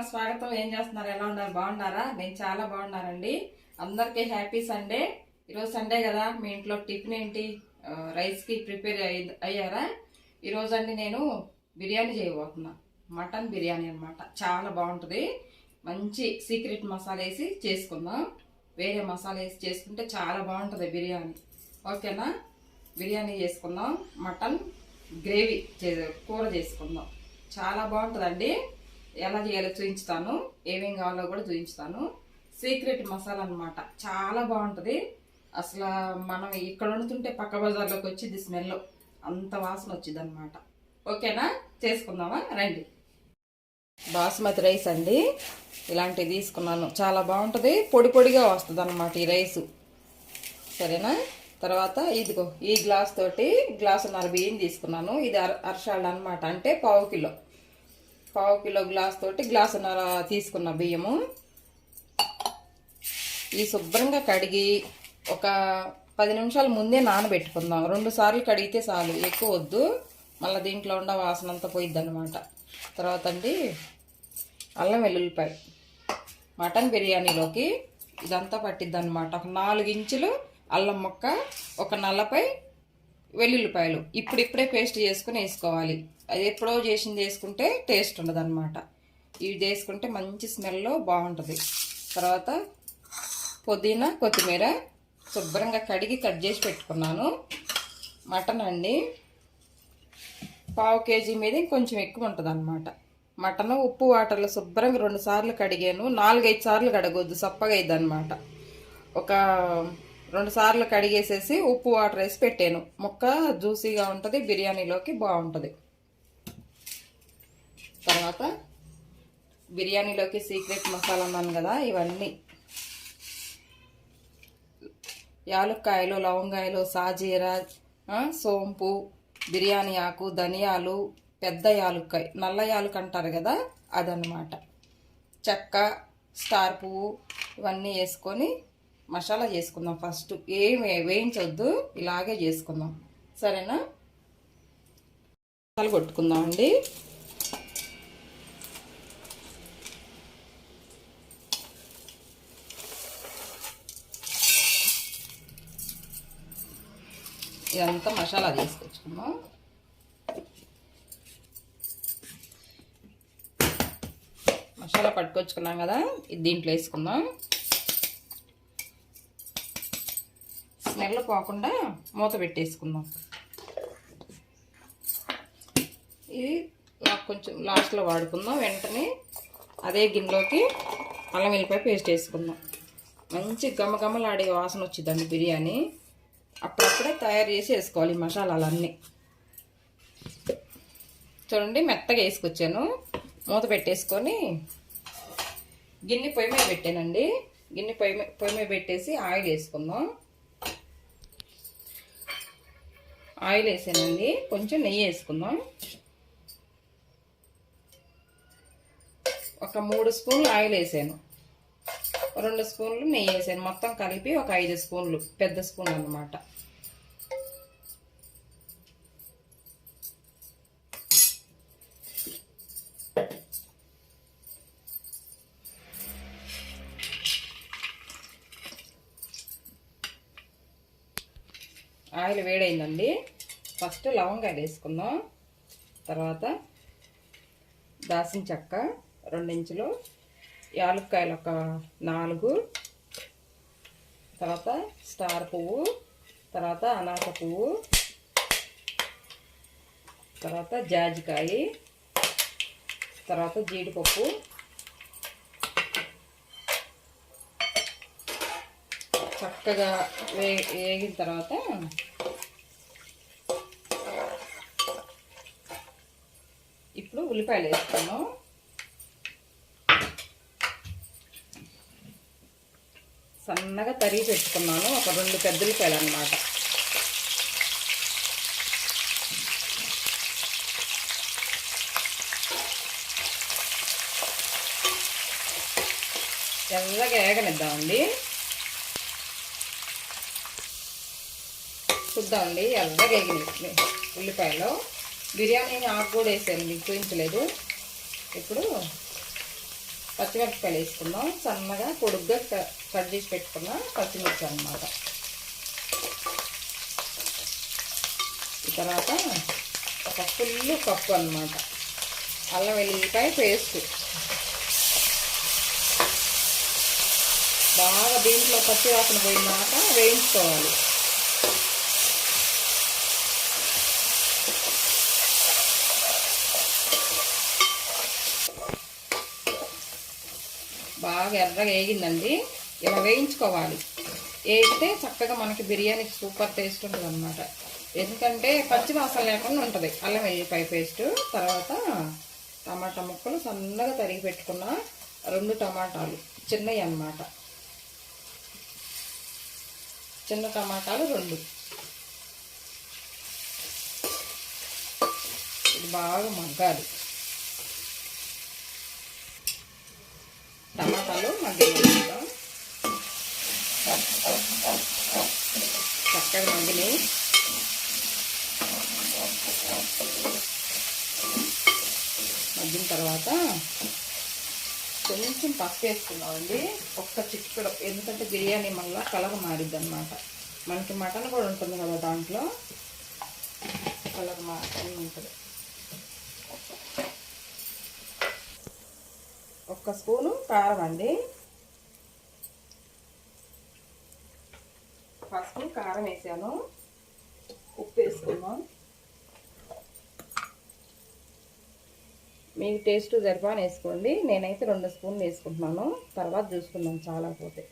స్వాగతం. ఏం చేస్తున్నారు? ఎలా ఉన్నారు? బాగున్నారా? నేను చాలా బాగున్నానండి. అందరికీ హ్యాపీ సండే. ఈరోజు సండే కదా, మీ ఇంట్లో టిఫిన్ ఏంటి? రైస్కి ప్రిపేర్ అయ్యారా? ఈరోజు అండి నేను బిర్యానీ చేయబోతున్నా. మటన్ బిర్యానీ అనమాట. చాలా బాగుంటుంది. మంచి సీక్రెట్ మసాలా వేసి చేసుకుందాం. వేరే మసాలా వేసి చేసుకుంటే చాలా బాగుంటుంది బిర్యానీ. ఓకేనా? బిర్యానీ చేసుకుందాం. మటన్ గ్రేవీ కూర చేసుకుందాం. చాలా బాగుంటుందండి. ఎలా చేయాలో చూపించుతాను, ఏమేం కావాలో కూడా చూపించుతాను. సీక్రెట్ మసాలా అనమాట. చాలా బాగుంటుంది. అసలు మనం ఇక్కడ వండుతుంటే పక్క బజార్లోకి వచ్చింది స్మెల్, అంత వాసన వచ్చింది అనమాట. ఓకేనా? చేసుకుందామా? రండి. బాస్మతి రైస్ అండి, ఇలాంటివి తీసుకున్నాను. చాలా బాగుంటుంది, పొడి పొడిగా వస్తుంది అనమాట ఈ రైసు. సరేనా? తర్వాత ఇదిగో ఈ గ్లాస్ తోటి గ్లాసున్నర బియ్యం తీసుకున్నాను. ఇది అరషాళ్ళు అనమాట, అంటే పావు కిలో గ్లాస్ తోటి గ్లాసున్నర తీసుకున్న బియ్యము. ఈ శుభ్రంగా కడిగి ఒక 10 నిమిషాల ముందే నానబెట్టుకుందాం. 2 సార్లు కడిగితే చాలు, ఎక్కువ వద్దు, మళ్ళీ దీంట్లో ఉన్న వాసన అంతా పోయిద్ది అనమాట. తర్వాత అండి అల్లం వెల్లుల్లిపాయ. మటన్ బిర్యానీలోకి ఇదంతా పట్టిద్ది అనమాట. ఒక 4 ఇంచులు అల్లం ముక్క, ఒక 40 వెల్లుల్లిపాయలు ఇప్పుడిప్పుడే పేస్ట్ చేసుకుని వేసుకోవాలి. అది ఎప్పుడో చేసింది వేసుకుంటే టేస్ట్ ఉండదు అనమాట. ఇవి వేసుకుంటే మంచి స్మెల్ బాగుంటుంది. తర్వాత పుదీనా, కొత్తిమీర శుభ్రంగా కడిగి కట్ చేసి పెట్టుకున్నాను. మటన్ అండి పావు కేజీ మీద ఇంకొంచెం ఎక్కువ ఉంటుంది అనమాట. మటన్ ఉప్పు వాటర్లో శుభ్రంగా 2 సార్లు కడిగాను. 4-5 సార్లు కడగొద్దు, సప్పగా అయింది అనమాట. ఒక 2 సార్లు కడిగేసేసి ఉప్పు వాటర్ వేసి పెట్టాను. ముక్క జ్యూసీగా ఉంటుంది, బిర్యానీలోకి బాగుంటుంది. తర్వాత బిర్యానీలోకి సీక్రెట్ మసాలా అన్నాను కదా, ఇవన్నీ యాలుక్కాయలు, లవంగాయలు, సాజీరా, సోంపు, బిర్యానీ ఆకు, ధనియాలు, పెద్ద యాలుక్కాయ, నల్ల యాలుక అంటారు కదా, అదనమాట. చెక్క, స్టార్ పువ్వు ఇవన్నీ వేసుకొని మసాలా చేసుకుందాం. ఫస్ట్ ఏమి వేయించొద్దు, ఇలాగే చేసుకుందాం. సరేనా? మసాలా కొట్టుకుందాం అండి. ఇదంతా మసాలా తీసుకొచ్చుకుందాం. మసాలా పట్టుకొచ్చుకున్నాం కదా, ఇది దీంట్లో వేసుకుందాం. స్మెల్ పోకుండా మూత పెట్టేసుకుందాం. ఇది కొంచెం లాస్ట్లో వాడుకుందాం. వెంటనే అదే గిన్నెలోకి అల్లం వెల్లిపాయ పేస్ట్ వేసుకుందాం. మంచి గమగమలాడే వాసన వచ్చిందండి బిర్యానీ. అప్పుడప్పుడే తయారు చేసి వేసుకోవాలి ఈ మసాలాలన్నీ. చూడండి, మెత్తగా వేసుకొచ్చాను. మూత పెట్టేసుకొని గిన్నె పొయ్యి మీద పెట్టానండి. గిన్నె పొయ్యి మీద పెట్టేసి ఆయిల్ వేసుకుందాం. ఆయిల్ వేసానండి, కొంచెం నెయ్యి వేసుకుందాం. ఒక 3 స్పూన్లు ఆయిల్ వేసాను, 2 స్పూన్లు నెయ్యి వేసాను. మొత్తం కలిపి ఒక 5 స్పూన్లు, పెద్ద స్పూన్ అన్నమాట. ఆయిల్ వేడైందండి. ఫస్ట్ లవంగాయలు వేసుకుందాం. తర్వాత దాల్చిన చెక్క 2 ఇంచులు, యాలక్కాయలు ఒక 4, తర్వాత స్టార్ పువ్వు, తర్వాత అనాస పువ్వు, తర్వాత జాజికాయ, తర్వాత జీడిపప్పు, చక్కగా వేగిన తర్వాత ఇప్పుడు ఉల్లిపాయలు వేసుకున్నాం. సన్నగా తరిగి పెట్టుకున్నాను, ఒక 2 పెద్ద ఉల్లిపాయలు అన్నమాట. ఎల్లగా ఏగనిద్దామండి. చూద్దామండి, ఎల్లగా ఏగినాయి ఉల్లిపాయలు. బిర్యానీ ఆకు కూడా వేసాను, మీకు చూపించలేదు. ఇప్పుడు పచ్చిమిరపకాయలు వేసుకుందాం. సన్నగా పొడుగ్గా కట్ చేసి పెట్టుకున్న పచ్చిమిర్చి అన్నమాట. తర్వాత ఒక ఫుల్ కప్పు అన్నమాట అల్లం వెల్లుల్లిపాయ పేస్ట్. బాగా దీంట్లో పచ్చి వాసన పోయినాక వేయించుకోవాలి. బాగా ఎర్రగా వేగిందండి. ఇలా వేయించుకోవాలి. వేస్తే చక్కగా మనకి బిర్యానీ సూపర్ టేస్ట్ ఉంటుంది అన్నమాట. ఎందుకంటే పచ్చి వాసన లేకుండా ఉంటుంది అల్లం వెల్లుల్లిపాయ పేస్ట్. తర్వాత టమాటా ముక్కలు సన్నగా తరిగి పెట్టుకున్న 2 టమాటాలు చిన్నవి అన్నమాట. చిన్న టమాటాలు 2. ఇది బాగా మగ్గాలి. టమాటాలు మగ్గినాయి, చక్కగా మగ్గినాయి. మగ్గిన తర్వాత కొంచెం పసుపు వేసుకున్నామండి, ఒక్క చిటికెడు. ఎందుకంటే బిర్యానీ మళ్ళీ కలర్ మారిద్ది అన్నమాట. మనకి మటన్ కూడా ఉంటుంది కదా, దాంట్లో కలర్ మారి ఉంటుంది. 1 స్పూను కారం అండి. 1 స్పూన్ కారం వేసాను. ఉప్పు వేసుకున్నాం. మీకు టేస్ట్ సరిపోని వేసుకోండి. నేనైతే 2 స్పూన్లు వేసుకుంటున్నాను. తర్వాత చూసుకుందాం చాలా పోతే.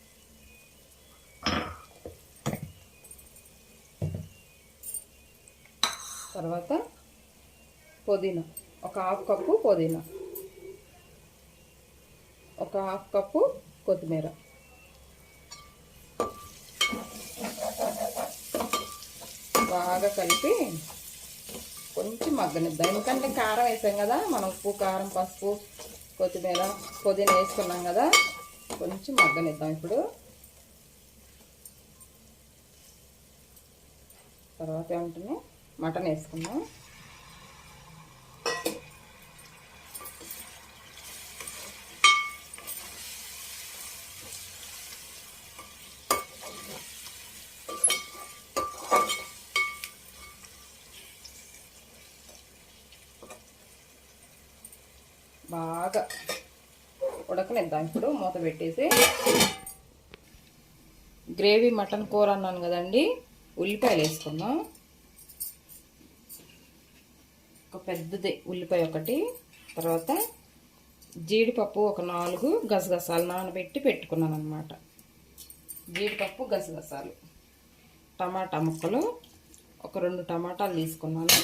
తర్వాత పుదీనా, ఒక 1/2 కప్పు పుదీనా, ఒక 1/2 కప్పు కొత్తిమీర. బాగా కలిపి కొంచెం మగ్గనిద్దాం. ఎందుకంటే కారం వేసాం కదా మనం, ఉప్పు కారం పసుపు కొత్తిమీర పుదీనా వేసుకున్నాం కదా, కొంచెం మగ్గనిద్దాం. ఇప్పుడు తర్వాత ఏమంటున్నాం, మటన్ వేసుకున్నాం. బాగా ఉడకనిద్దాం. ఇప్పుడు మూత పెట్టేసి. గ్రేవీ మటన్ కూర అన్నాను కదండి, ఉల్లిపాయలు వేసుకుందాం. ఒక పెద్దది ఉల్లిపాయ ఒకటి. తర్వాత జీడిపప్పు ఒక 4 గసగసాలు నానబెట్టి పెట్టుకున్నాను అన్నమాట. జీడిపప్పు గసగసాలు. టమాటా ముక్కలు ఒక 2 టమాటాలు తీసుకున్నాను.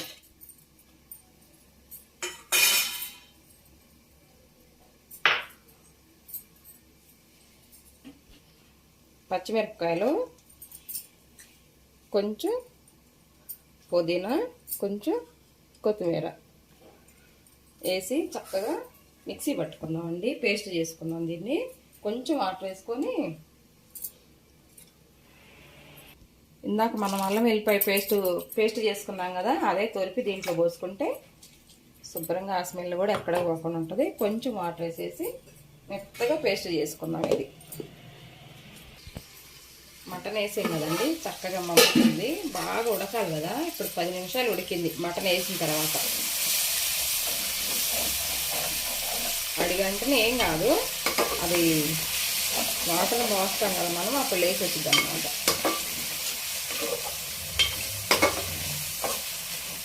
పచ్చిమిరపకాయలు, కొంచెం పుదీనా, కొంచెం కొత్తిమీర వేసి చక్కగా మిక్సీ పట్టుకుందామండి. పేస్ట్ చేసుకుందాం దీన్ని. కొంచెం వాటర్ వేసుకొని, ఇందాక మనం అల్లం వెల్లిపాయ పేస్ట్ చేసుకున్నాం కదా, అదే తొలిపి దీంట్లో పోసుకుంటే శుభ్రంగా ఆ స్మెల్ కూడా ఎక్కడ పోకుండా ఉంటుంది. కొంచెం వాటర్ వేసేసి మెత్తగా పేస్ట్ చేసుకుందాం. ఇది మటన్ వేసాం కదండి, చక్కగా మగ్గుతుంది. బాగా ఉడకాలి కదా. ఇప్పుడు 10 నిమిషాలు ఉడికింది మటన్ వేసిన తర్వాత. అడిగంటేనే ఏం కాదు, అది వాటర్ పోస్తాం కదా మనం, అప్పుడు లేచి వచ్చింది అన్నమాట.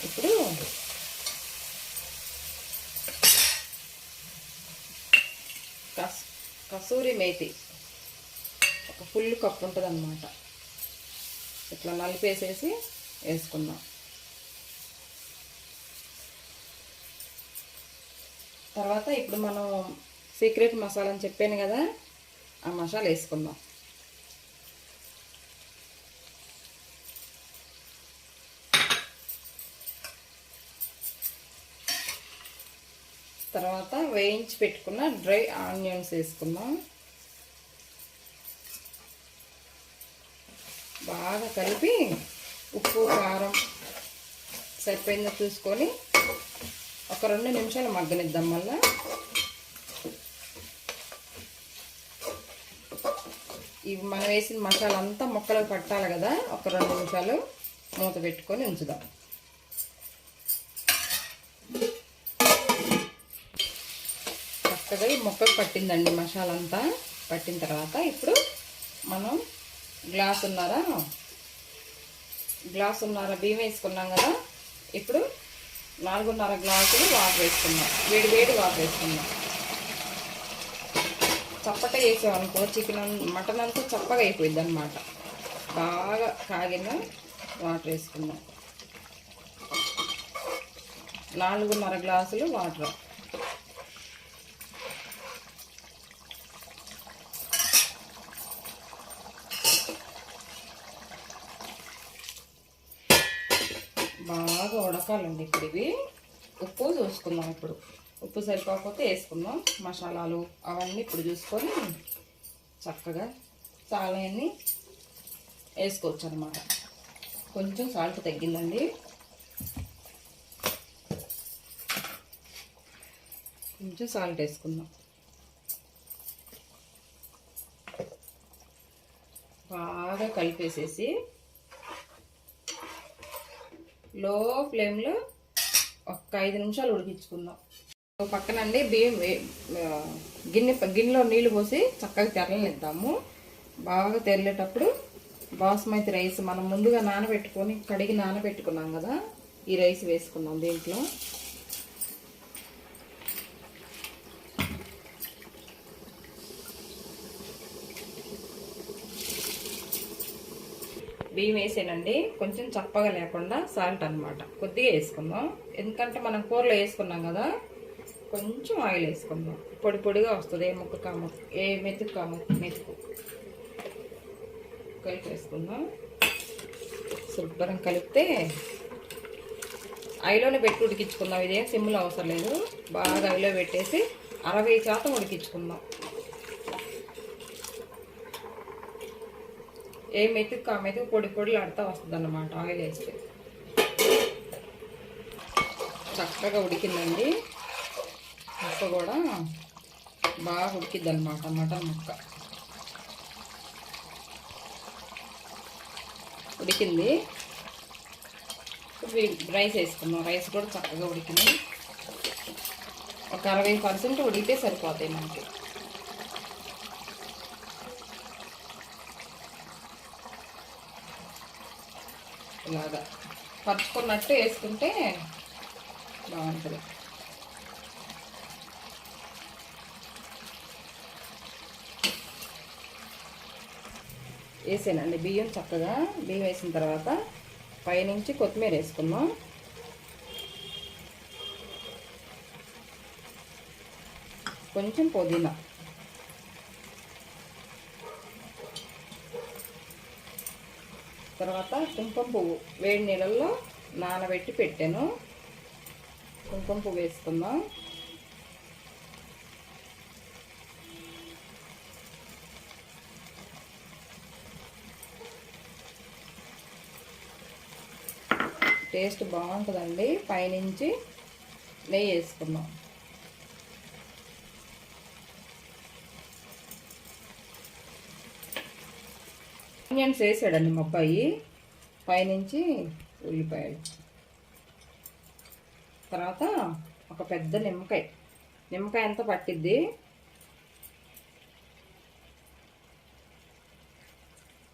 ఇప్పుడు కసూరి మేతి ఒక ఫుల్ కప్ ఉంటుంది అన్నమాట. ఇట్లా నలిపేసేసి వేసుకుందాం. తర్వాత ఇప్పుడు మనం సీక్రెట్ మసాలా అని చెప్పాను కదా, ఆ మసాలా వేసుకుందాం. తర్వాత వేయించి పెట్టుకున్న డ్రై ఆనియన్స్ వేసుకుందాం. బాగా కలిపి ఉప్పు కారం సరిపోయిందో చూసుకొని ఒక 2 నిమిషాలు మగ్గనిద్దాం. మళ్ళా ఇవి మనం వేసిన మసాలా అంతా ముక్కలకు పట్టాలి కదా. ఒక 2 నిమిషాలు మూత పెట్టుకొని ఉంచుదాం. చక్కగా ఈ ముక్కకు పట్టిందండి మసాలా అంతా. పట్టిన తర్వాత ఇప్పుడు మనం గ్లాసున్నర బియ్యం వేసుకున్నాం కదా. ఇప్పుడు 4.5 గ్లాసులు వాటర్ వేసుకున్నాం. వేడి వాటర్ వేసుకున్నాం. చప్పగా వేసామనుకో మటన్ అంతా చప్పగా అయిపోయింది అన్నమాట. బాగా కాగిన వాటర్ వేసుకున్నాం. 4.5 గ్లాసులు వాటర్. బాగా ఉడకాలండి. ఇప్పుడు ఇవి ఉప్పు చూసుకుందాం. ఇప్పుడు ఉప్పు సరిపోకపోతే వేసుకుందాం. మసాలాలు అవన్నీ ఇప్పుడు చూసుకొని చక్కగా చాలన్నీ వేసుకోవచ్చు అన్నమాట. కొంచెం సాల్ట్ తగ్గిందండి. కొంచెం సాల్ట్ వేసుకుందాం. బాగా కలిపేసేసి లో ఫ్లేమ్లో ఒక 5 నిమిషాలు ఉడికించుకుందాం. పక్కనండి బియ్యం గిన్నెలో నీళ్లు పోసి చక్కగా తెరలనిద్దాము. బాగా తెరలేటప్పుడు బాస్మతి రైస్ మనం ముందుగా నానబెట్టుకొని కడిగి నానబెట్టుకున్నాం కదా, ఈ రైస్ వేసుకున్నాం దీంట్లో. బియ్యం వేసానండి. కొంచెం చప్పగా లేకుండా సాల్ట్ అన్నమాట కొద్దిగా వేసుకుందాం. ఎందుకంటే మనం కూరలో వేసుకున్నాం కదా. కొంచెం ఆయిల్ వేసుకుందాం. పొడిగా వస్తుంది. ఏ ముక్క కాము ఏ మెతుకు కాము మెతుకు కలిపేసుకుందాం. శుభ్రం కలిపితే ఆయిల్లోనే పెట్టి ఉడికించుకుందాం. ఇదేం సిమ్లో అవసరం లేదు. బాగా ఆయిల్లో పెట్టేసి 60% ఉడికించుకుందాం. ఏ మెతుకు ఆ మెతుకు పొడిలు ఆడుతూ వస్తుంది అన్నమాట ఆయిల్ వేస్తే. చక్కగా ఉడికిందండి. ముక్క కూడా బాగా ఉడికిద్ది అన్నమాట. మటన్ ముక్క ఉడికింది. రైస్ వేసుకుందాం. రైస్ కూడా చక్కగా ఉడికింది. ఒక 60% ఉడికితే సరిపోతాయి మనకి. ఇలాగా పరుచుకున్నట్టు వేసుకుంటే బాగుంటుంది. వేసానండి బియ్యం. చక్కగా బియ్యం వేసిన తర్వాత పైనుంచి కొత్తిమీర వేసుకుందాం. కొంచెం పుదీనా, తర్వాత కుంకుమ పువ్వు వేడి నీళ్ళల్లో నానబెట్టి పెట్టాను. కుంకుమ పువ్వు వేసుకుందాం. టేస్ట్ బాగుంటుందండి. పైనుంచి నెయ్యి వేసుకుందాం. ఆనియన్స్ వేసాడండి మా అబ్బాయి. పైనుంచి ఉల్లిపాయలు, తర్వాత ఒక పెద్ద నిమ్మకాయ అంతా పట్టిద్ది.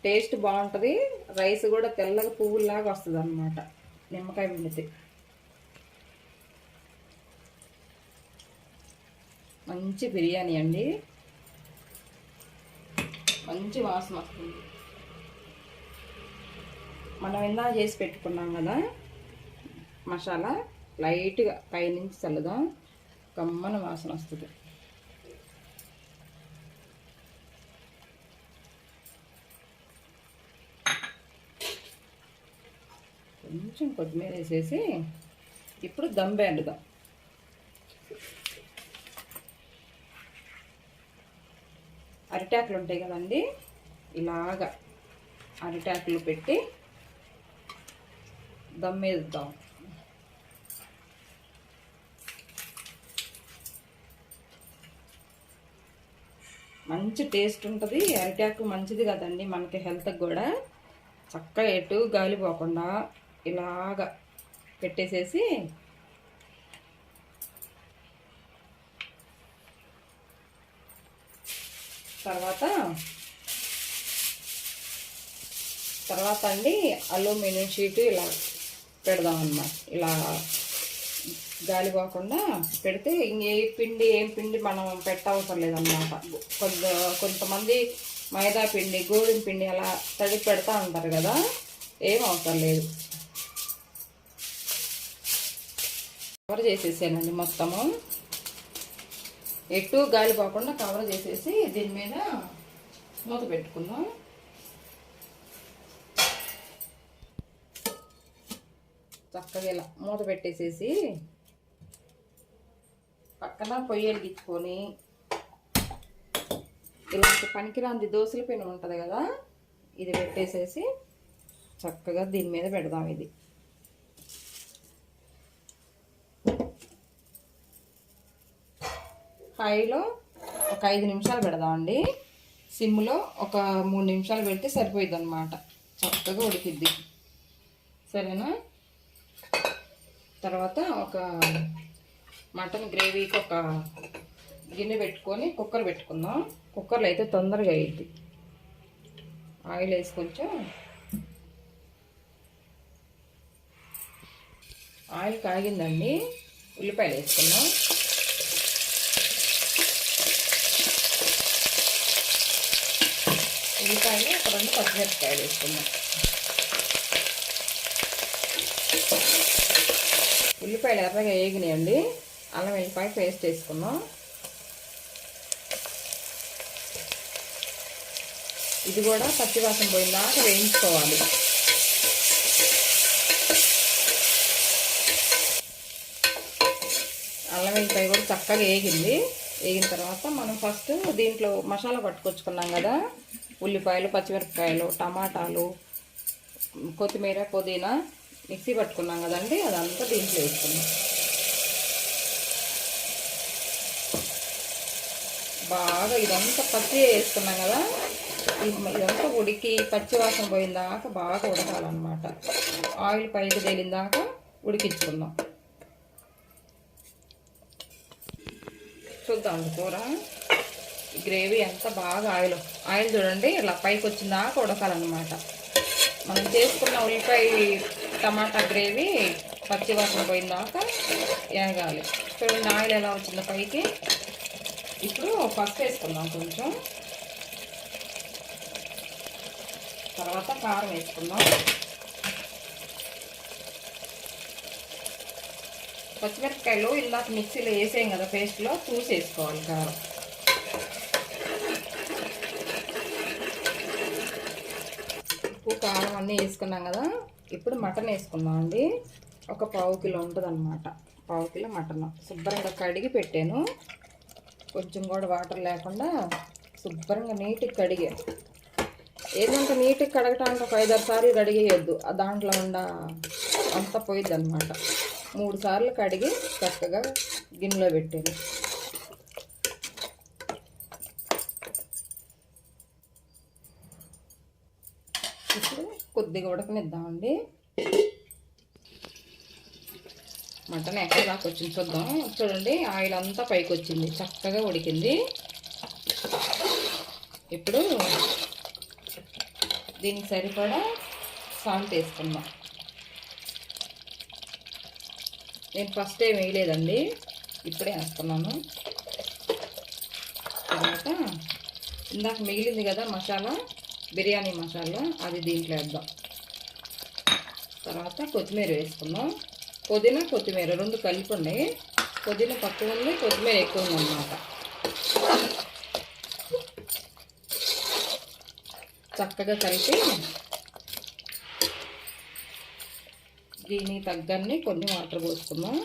టేస్ట్ బాగుంటుంది. రైస్ కూడా తెల్లగా పువ్వులాగా వస్తుంది అన్నమాట నిమ్మకాయ పిండితే. మంచి బిర్యానీ అండి. మంచి వాసన వస్తుంది. మనం ఇందా చేసి పెట్టుకున్నాం కదా మసాలా, లైట్గా పైనుంచి చల్లుదాం. కమ్మన వాసన వస్తుంది. కొంచెం కొత్తిమీర వేసేసి ఇప్పుడు దమ్ పెడదాం. అరిటాకులు ఉంటాయి కదండి, ఇలాగా అరిటాకులు పెట్టి దమ్ వేద్దాం. మంచి టేస్ట్ ఉంటుంది. అరిటాకు మంచిది కదండి మనకి హెల్త్కి కూడా. చక్కగా ఎటు గాలి పోకుండా ఇలాగా పెట్టేసేసి తర్వాత అండి అల్యూమినియం షీటు ఇలా పెడదామన్నమాట. ఇలా గాలి పోకుండా పెడితే ఏం పిండి మనం పెట్టవసరం లేదన్నమాట. కొంతమంది మైదా పిండి, గోధుమ పిండి అలా తడిపి పెడతా ఉంటారు కదా, ఏం అవసరం లేదు. కవర్ చేసేసానండి మొత్తము. ఎటు గాలి పోకుండా కవర్ చేసేసి దీని మీద మూత పెట్టుకుందాం. చక్కగా ఇలా మూత పెట్టేసేసి పక్కన పొయ్యి వెలిగించుకొని ఇలాంటి పనికిరాంది దోశల పెనం ఉంటుంది కదా, ఇది పెట్టేసేసి చక్కగా దీని మీద పెడదాం. ఇది హైలో ఒక 5 నిమిషాలు పెడదామండి. సిమ్లో ఒక 3 నిమిషాలు పెడితే సరిపోయింది అన్నమాట. చక్కగా ఉడికిద్ది. సరేనా? తర్వాత ఒక మటన్ గ్రేవీకి ఒక గిన్నె పెట్టుకొని కుక్కర్ పెట్టుకుందాం. కుక్కర్లో అయితే తొందరగా అయ్యిద్ది. ఆయిల్ వేసి కొంచెం ఆయిల్ కాగిందండి. ఉల్లిపాయలు వేసుకుందాం. ఉల్లిపాయలు ఒక 2 పచ్చిమిరపకాయలు వేసుకుందాం. ఉల్లిపాయలు ఎర్రగా వేగినాయండి. అల్లం వెల్లిపాయ పేస్ట్ వేసుకున్నాం. ఇది కూడా పచ్చివాసన పోయిందాక వేయించుకోవాలి. అల్లం వెల్లిపాయ కూడా చక్కగా వేగింది. వేగిన తర్వాత మనం ఫస్ట్ దీంట్లో మసాలా పట్టుకొచ్చుకున్నాం కదా, ఉల్లిపాయలు, పచ్చిమిరపకాయలు, టమాటాలు, కొత్తిమీర, పుదీనా మిక్సీ పట్టుకున్నాం కదండి, అదంతా దీంట్లో వేసుకున్నాం. బాగా ఇదంతా పచ్చి వేసుకున్నాం కదా, ఇదంతా ఉడికి పచ్చి వాసన పోయిందాక బాగా ఉడకాలన్నమాట. ఆయిల్ పైకి తేలిందాక ఉడికించుకుందాం. చూద్దాం కూర గ్రేవీ అంతా బాగా ఆయిల్ చూడండి ఇలా పైకి వచ్చిందాక ఉడకాలన్నమాట. మనం చేసుకున్న ఉల్లిపాయ టమాటా గ్రేవీ పచ్చివాసన పోయిందాక వేగాలి. చూడండి ఆయిల్ ఎలా వచ్చిందో పైకి. ఇప్పుడు పసుపు వేసుకుందాం కొంచెం. తర్వాత కారం వేసుకుందాం. పచ్చిమిరపకాయలు ఇందాక మిక్సీలో వేసాం కదా పేస్ట్లో, చూసి వేసుకోవాలి కారం. ఉప్పు కారం అన్నీ వేసుకున్నాం కదా. ఇప్పుడు మటన్ వేసుకున్నాం అండి. ఒక 1/2 కిలో ఉంటుంది అన్నమాట. 1/2 కిలో మటన్ శుభ్రంగా కడిగి పెట్టాను. కొంచెం కూడా వాటర్ లేకుండా శుభ్రంగా నీట్గా కడిగా. ఏదంటే నీట్గా కడగటానికి ఒక 5-6 సార్లు కడిగేయద్దు, దాంట్లో ఉండ అంతా పోయిద్ది అనమాట. 3 సార్లు కడిగి చక్కగా గిన్నెలో పెట్టాను. ఇప్పుడు కొద్దిగా ఉడకనిద్దామండి. మటన్ ఎక్కడ దాకా వచ్చింది చూద్దాం. చూడండి ఆయిల్ అంతా పైకి వచ్చింది, చక్కగా ఉడికింది. ఇప్పుడు దీనికి సరిపడా సాల్ట్ వేసుకుందాం. నేను ఫస్ట్ ఏం వేయలేదండి, ఇప్పుడే వేస్తున్నాను. తర్వాత ఇందాక మిగిలింది కదా మసాలా, బిర్యానీ మసాలా, అది దీంట్లో వేద్దాం. తర్వాత కొత్తిమీర వేసుకుందాం. పుదీనా, కొత్తిమీర 2 కలిపి ఉన్నాయి. పుదీనా తక్కువ ఉంది, కొత్తిమీర ఎక్కువ ఉంది అన్నమాట. చక్కగా కలిపి దీనికి తగ్గన్ని కొన్ని వాటర్ పోసుకుందాం.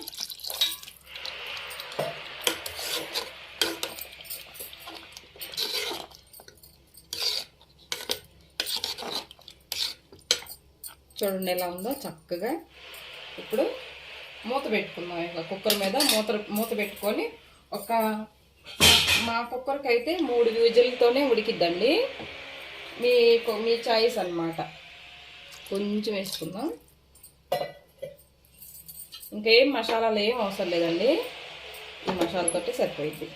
చూడండి ఎలా ఉందో చక్కగా. ఇప్పుడు మూత పెట్టుకుందాం. ఇక కుక్కర్ మీద మూత పెట్టుకొని ఒక మా కుక్కర్కి అయితే 3 విజిల్తోనే ఉడికిద్దండి. మీ చాయిస్ అన్నమాట. కొంచెం వేసుకుందాం. ఇంకేం మసాలాలు ఏం అవసరం లేదండి. ఈ మసాలాతోటి సరిపోయింది.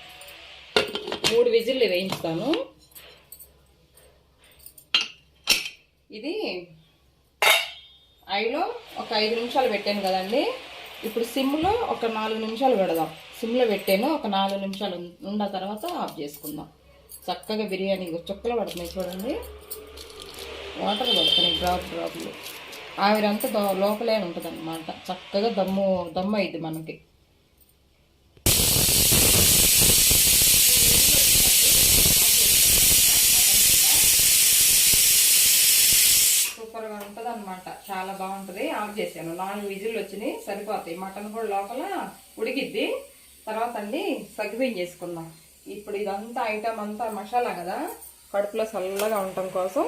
3 విజిల్లు వేయించుతాను. ఇది ఐలో ఒక 5 నిమిషాలు పెట్టాను కదండి. ఇప్పుడు సిమ్లో ఒక 4 నిమిషాలు పెడదాం. సిమ్లో పెట్టాను. ఒక 4 నిమిషాలు ఉన్న తర్వాత ఆఫ్ చేసుకుందాం. చక్కగా బిర్యానీ చుక్కలు పడుతున్నాయి చూడండి. వాటర్ పడుతున్నాయి డ్రాప్లు. ఆవిరంతా లోపలే ఉంటుంది అన్నమాట. చక్కగా దమ్ము అయింది మనకి. సూపర్గా ఉంటుంది అన్నమాట. చాలా బాగుంటుంది. ఆఫ్ చేశాను. 4 విజిల్లు వచ్చినాయి, సరిపోతాయి. మటన్ కూడా లోపల ఉడికిద్ది. తర్వాత అండి సగ్గుబియ్యం చేసుకుందాం. ఇప్పుడు ఇదంతా ఐటమ్ అంతా మసాలా కదా, కడుపులో చల్లగా ఉండటం కోసం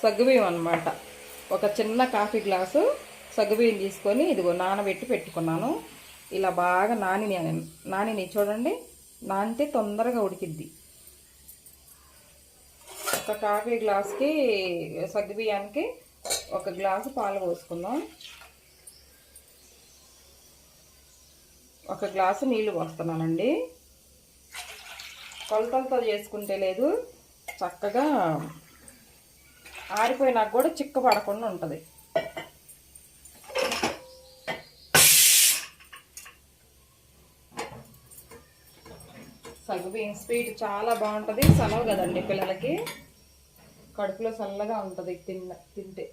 సగ్గుబియ్యం అన్నమాట. ఒక చిన్న కాఫీ గ్లాసు సగ్గుబియ్యం తీసుకొని ఇదిగో నానబెట్టి పెట్టుకున్నాను. ఇలా బాగా నాని చూడండి. నానితే తొందరగా ఉడికిద్ది. ఒక కాఫీ గ్లాస్కి సగ్గుబియ్యానికి 1 గ్లాసు పాలు పోసుకుందాం. 1 గ్లాసు నీళ్లు పోస్తున్నానండి. కొలతలతో చేసుకుంటే లేదు, చక్కగా ఆరిపోయినాక కూడా చిక్క పడకుండా ఉంటుంది. సగ్గుబియ్యం స్వీట్ చాలా బాగుంటుంది. సెలవు కదండి పిల్లలకి, కడుపులో చల్లగా ఉంటుంది తింటే.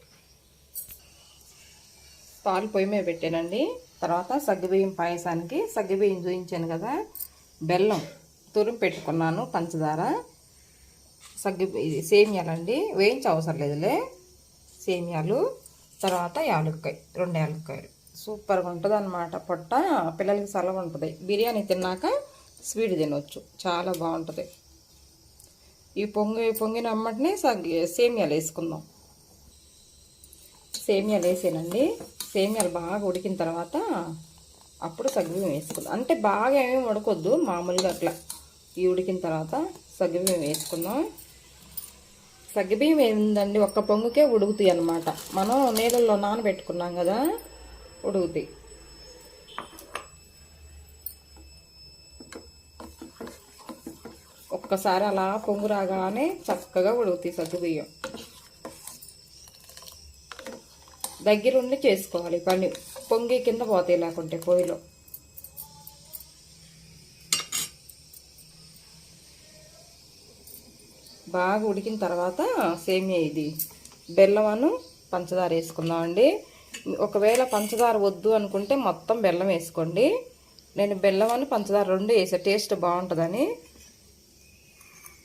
పాలు పొయ్యి మీద పెట్టానండి. తర్వాత సగ్గుబియ్యం పాయసానికి సగ్గుబియ్యం చూపించాను కదా, బెల్లం తురుము పెట్టుకున్నాను, పంచదార, ఇది సేమియాలండి. వేయించే అవసరం లేదులే, సేమియాలు. తర్వాత యాలక్కాయ, 2 యాలక్కాయలు. సూపర్గా ఉంటుంది అన్నమాట. పొట్ట పిల్లలకి చల్లగా ఉంటుంది. బిర్యానీ తిన్నాక స్వీట్ తినవచ్చు, చాలా బాగుంటుంది. ఈ పొంగిన అమ్మటిని సేమియాలు వేసుకుందాం. సేమియాలు వేసానండి. సేమియాలు బాగా ఉడికిన తర్వాత అప్పుడు సగ్గుబియ్యం వేసుకుందాం. అంటే బాగా ఏమేమి ఉడకొద్దు, మామూలుగా అట్లా. ఈ ఉడికిన తర్వాత సగ్గుబియ్యం వేసుకుందాం. సగ్గుబియ్యం ఏందండి, 1 పొంగుకే ఉడుకుతాయి అన్నమాట. మనం నీళ్ళల్లో నానబెట్టుకున్నాం కదా, ఉడుకుతాయి. ఒక్కసారి అలా పొంగు రాగానే చక్కగా ఉడుకుతాయి సగ్గుబియ్యం. దగ్గరుండి చేసుకోవాలి పని, పొంగి కింద పోతాయి లేకుంటే పొయ్యిలో. బాగా ఉడికిన తర్వాత సేమియా, ఇది బెల్లమను పంచదార వేసుకుందామండి. ఒకవేళ పంచదార వద్దు అనుకుంటే మొత్తం బెల్లం వేసుకోండి. నేను బెల్లమను పంచదార 2 వేసా, టేస్ట్ బాగుంటుందని.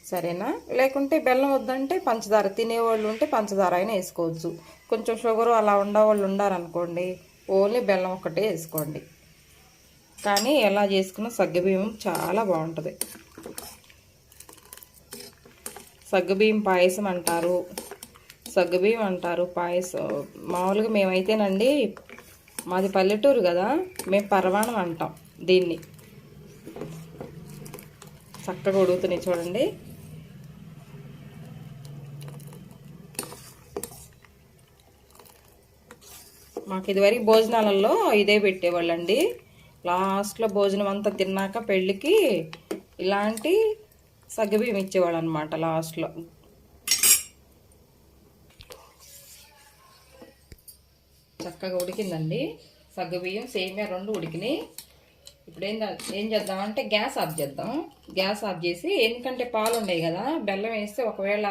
సరేనా? లేకుంటే బెల్లం వద్దంటే పంచదార తినేవాళ్ళు ఉంటే పంచదార అయినా వేసుకోవచ్చు. కొంచెం షుగరు అలా ఉండేవాళ్ళు ఉండారనుకోండి, ఓన్లీ బెల్లం ఒక్కటే వేసుకోండి. కానీ ఎలా చేసుకున్న సగ్గుబియ్యం చాలా బాగుంటుంది. సగ్గుబియ్యం పాయసం అంటారు, సగ్గుబియ్యం అంటారు, పాయసం. మామూలుగా మేమైతేనండి, మాది పల్లెటూరు కదా, మేము పరవాణం అంటాం దీన్ని. చక్కగా ఉడుకుతున్నాయి చూడండి. మాకు ఇదివరకు భోజనాలలో ఇదే పెట్టేవాళ్ళండి. లాస్ట్లో భోజనం అంతా తిన్నాక పెళ్ళికి ఇలాంటి సగ్గుబియ్యం ఇచ్చేవాళ్ళు అనమాట లాస్ట్లో. చక్కగా ఉడికిందండి సగ్గుబియ్యం, సేమియా 2 ఉడికినాయి. ఇప్పుడు ఏం చేద్దామంటే గ్యాస్ ఆఫ్ చేద్దాం. గ్యాస్ ఆఫ్ చేసి, ఎందుకంటే పాలు ఉన్నాయి కదా, బెల్లం వేస్తే ఒకవేళ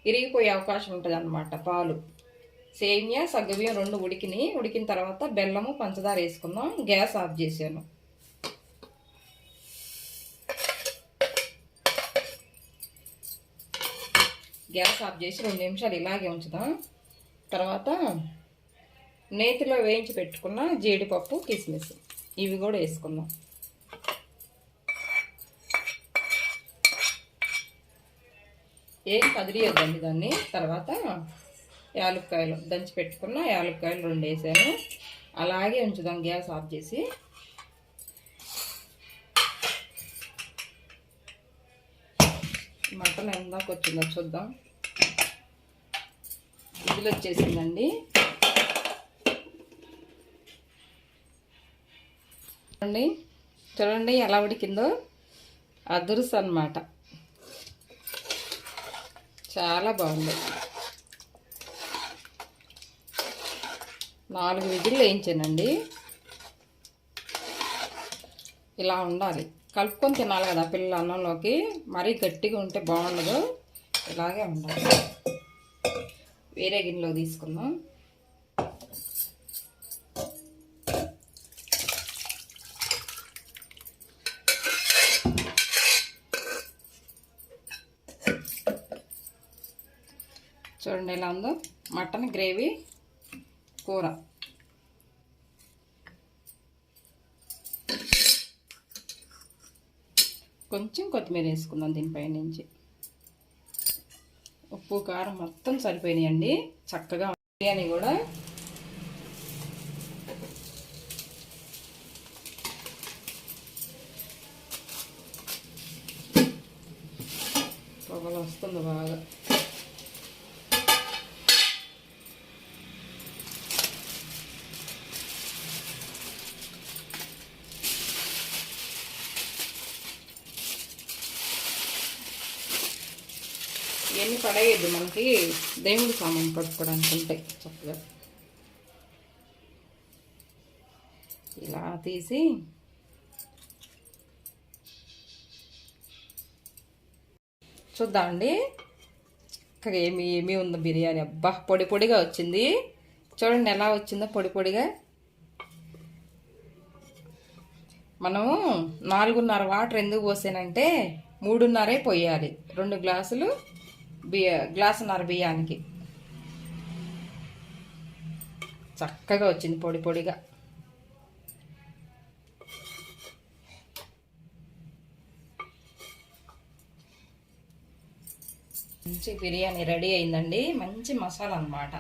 ఇరిగిపోయే అవకాశం ఉంటుంది అన్నమాట. పాలు, సేమియా, సగ్గుబియ్యం 2 ఉడికినాయి. ఉడికిన తర్వాత బెల్లము పంచదార వేసుకుందాం. గ్యాస్ ఆఫ్ చేసాను. గ్యాస్ ఆఫ్ చేసి 2 నిమిషాలు ఇలాగే ఉంచుదాం. తర్వాత నేతిలో వేయించి పెట్టుకున్న జీడిపప్పు, కిస్మిస్ ఇవి కూడా వేసుకుందాం. ఏం కదిలియొద్దండి దాన్ని. తర్వాత యాలక్కాయలు, దంచి పెట్టుకున్న యాలక్కాయలు 2 వేసాను. అలాగే ఉంచుదాం గ్యాస్ ఆఫ్ చేసి. మటన్ ఎందాక వచ్చిందో చూద్దాం. విజిల్ వచ్చేసిందండి. చూడండి చూడండి ఎలా ఉడికిందో. అదురుసు అన్నమాట. చాలా బాగుంది. 4 విజిల్లు వేయించానండి. ఇలా ఉండాలి. కలుపుకొని తినాలి కదా పిల్లలు అన్నంలోకి. మరీ గట్టిగా ఉంటే బాగుండదు. ఇలాగే ఉండాలి. వేరే గిన్నెలో తీసుకుందాం. చూడండి ఎలా ఉందో మటన్ గ్రేవీ కూర. కొంచెం కొత్తిమీర వేసుకుందాం దీనిపై నుంచి. ఉప్పు కారం మొత్తం సరిపోయినాయండి. చక్కగా బిర్యానీ కూడా పొగలు వస్తుంది బాగా. ఇవన్నీ పడేయద్దు, మనకి దేవుడి సామాన్ పట్టుకోవడానికి ఉంటాయి చక్కగా. ఇలా తీసి చూద్దామండి. చక్కగా ఏమి ఉందో బిర్యానీ. అబ్బా పొడి పొడిగా వచ్చింది. చూడండి ఎలా వచ్చిందో పొడి పొడిగా. మనము 4:30 వాటర్ ఎందుకు పోసానంటే 3:30 పోయాలి. 2 గ్లాసులు గ్లాసున్నర బియ్యానికి. చక్కగా వచ్చింది పొడి పొడిగా. మంచి బిర్యానీ రెడీ అయిందండి. మంచి మసాలా అన్నమాట.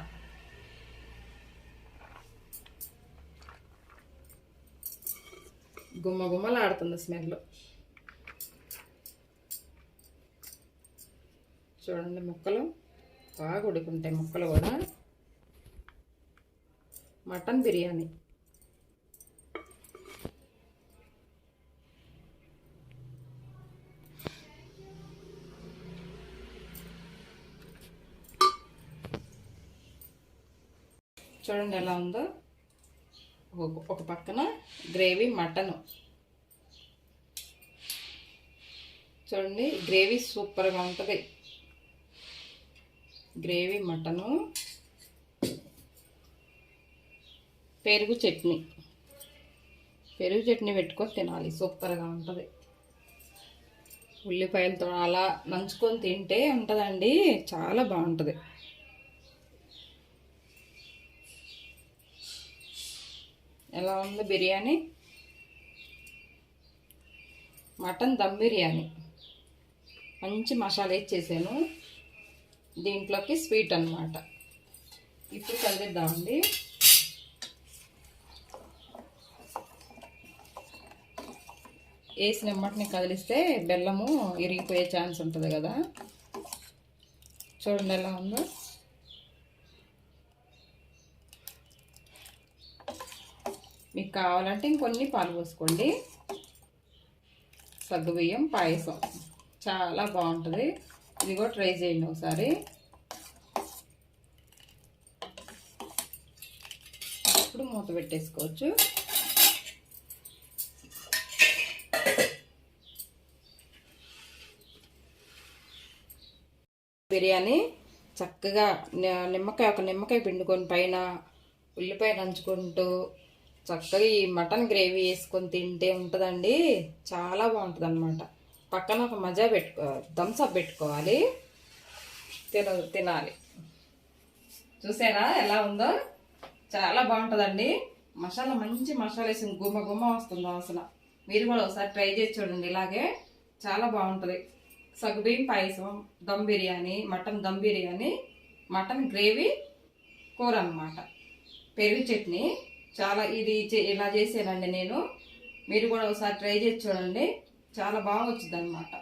గుమ్మ గుమ్మలాడుతుంది స్మెల్. చూడండి ముక్కలు బాగా ఉడుకుంటాయి. ముక్కలు కూడా. మటన్ బిర్యానీ. చూడండి ఎలా ఉందో. ఒక పక్కన గ్రేవీ మటను. చూడండి గ్రేవీ సూపర్గా ఉంటుంది. గ్రేవీ మటను, పెరుగు చట్నీ. పెరుగు చట్నీ పెట్టుకొని తినాలి. సూపర్గా ఉంటుంది. ఉల్లిపాయలతో అలా నంచుకొని తింటే ఉంటుందండి. చాలా బాగుంటుంది. ఎలా ఉంది బిర్యానీ? మటన్ దమ్ బిర్యానీ. మంచి మసాలా వేసి చేశాను. దీంట్లోకి స్వీట్ అన్నమాట. ఇప్పుడు కలిద్దామండి. వేసిన వెంటనే కదిలిస్తే బెల్లము ఇరిగిపోయే ఛాన్స్ ఉంటుంది కదా. చూడండి ఎలా ఉందో. మీకు కావాలంటే ఇంకొన్ని పాలు పోసుకోండి. సగ్గుబియ్యం పాయసం చాలా బాగుంటుంది. ఇది కూడా ట్రై చేయండి ఒకసారి. ఇప్పుడు మూత పెట్టేసుకోవచ్చు. బిర్యానీ చక్కగా ఒక నిమ్మకాయ పిండుకొని పైన ఉల్లిపాయ నంచుకుంటూ చక్కగా ఈ మటన్ గ్రేవీ వేసుకొని తింటే ఉంటుందండి. చాలా బాగుంటుంది అన్నమాట. పక్కన ఒక మజా థమ్స్అప్ పెట్టుకోవాలి. తినాలి. చూసారా ఎలా ఉందో. చాలా బాగుంటుందండి. మసాలా మంచి మసాలా వేసి గుమ్మ గుమ్మ వస్తుంది అసలు. మీరు కూడా ఒకసారి ట్రై చేసి చూడండి. ఇలాగే చాలా బాగుంటుంది. సగ్గుబియ్యం పాయసం, dum biryani, mutton dum biryani, mutton gravy కూర అన్నమాట. పెరుగు చట్నీ. చాలా ఇది ఇలా చేసానండి నేను. మీరు కూడా ఒకసారి ట్రై చేసి చూడండి. చాలా బాగా వచ్చింది అన్నమాట.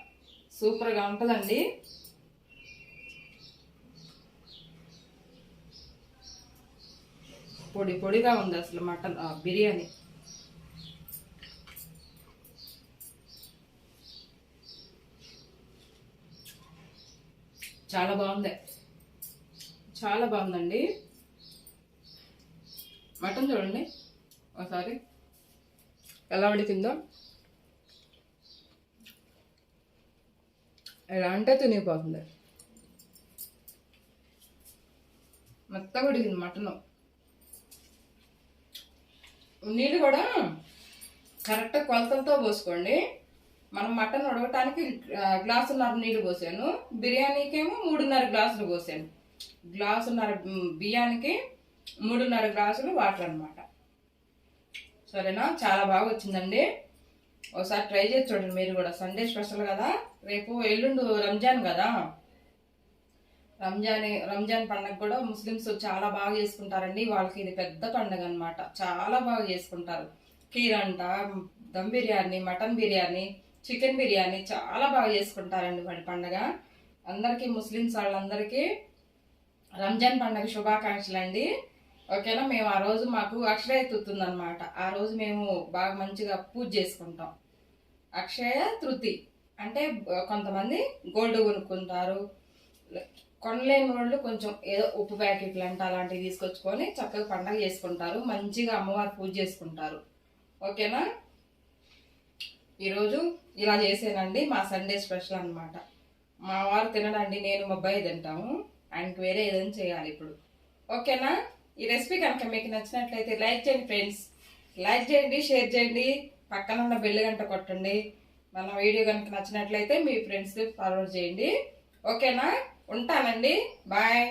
సూపర్గా ఉంటుందండి. పొడి పొడిగా ఉంది అసలు మటన్ బిర్యానీ. చాలా బాగుంది, చాలా బాగుందండి. మటన్ చూడండి ఒకసారి ఎలా ఉడికిందో. ఎలా అంటే తినిగిపోతుంది. మెత్తగా ఉడికింది మటన్. నీళ్ళు కూడా కరెక్ట్ కొలతలతో పోసుకోండి. మనం మటన్ ఉడకటానికి గ్లాసున్నర నీళ్ళు పోసాను, బిర్యానీకేమో 3.5 గ్లాసులు పోసాను. గ్లాసున్నర బియ్యానికి 3.5 గ్లాసులు వాటర్ అనమాట. సరేనా, చాలా బాగా వచ్చిందండి. ఒకసారి ట్రై చేసి చూడండి మీరు కూడా. సండే స్పెషల్ కదా, రేపు ఎల్లుండు రంజాన్ కదా. రంజాన్ పండుగ కూడా ముస్లిమ్స్ చాలా బాగా చేసుకుంటారండి. వాళ్ళకి ఇది పెద్ద పండుగ అనమాట. చాలా బాగా చేసుకుంటారు. కీర్ అంట, దమ్ బిర్యానీ, మటన్ బిర్యానీ, చికెన్ బిర్యానీ చాలా బాగా చేసుకుంటారండి వాళ్ళ పండుగ. అందరికీ ముస్లిమ్స్ వాళ్ళందరికీ రంజాన్ పండుగ శుభాకాంక్షలు అండి. ఓకేనా. మేము ఆ రోజు మాకు అక్షయ తృతి ఉందన్నమాట. ఆ రోజు మేము బాగా మంచిగా పూజ చేసుకుంటాం. అక్షయ తృతి అంటే కొంతమంది గోల్డ్ కొనుక్కుంటారు, కొనలేని వాళ్ళు కొంచెం ఏదో ఉప్పు ప్యాకెట్లు అంటే అలాంటివి తీసుకొచ్చుకొని చక్కగా పండగ చేసుకుంటారు. మంచిగా అమ్మవారు పూజ చేసుకుంటారు. ఓకేనా. ఈరోజు ఇలా చేసానండి, మా సండే స్పెషల్ అనమాట. మా వారు తినడండి, నేను మా అబ్బాయి తింటాము. ఆయనకి వేరే ఏదైనా చేయాలి ఇప్పుడు. ఓకేనా. ఈ రెసిపీ కనుక మీకు నచ్చినట్లయితే లైక్ చేయండి ఫ్రెండ్స్. లైక్ చేయండి, షేర్ చేయండి, పక్కన ఉన్న బెల్ గంట కొట్టండి. మన వీడియో కనుక నచ్చినట్లయితే మీ ఫ్రెండ్స్కి ఫార్వర్డ్ చేయండి. ఓకేనా. ఉంటానండి, బాయ్.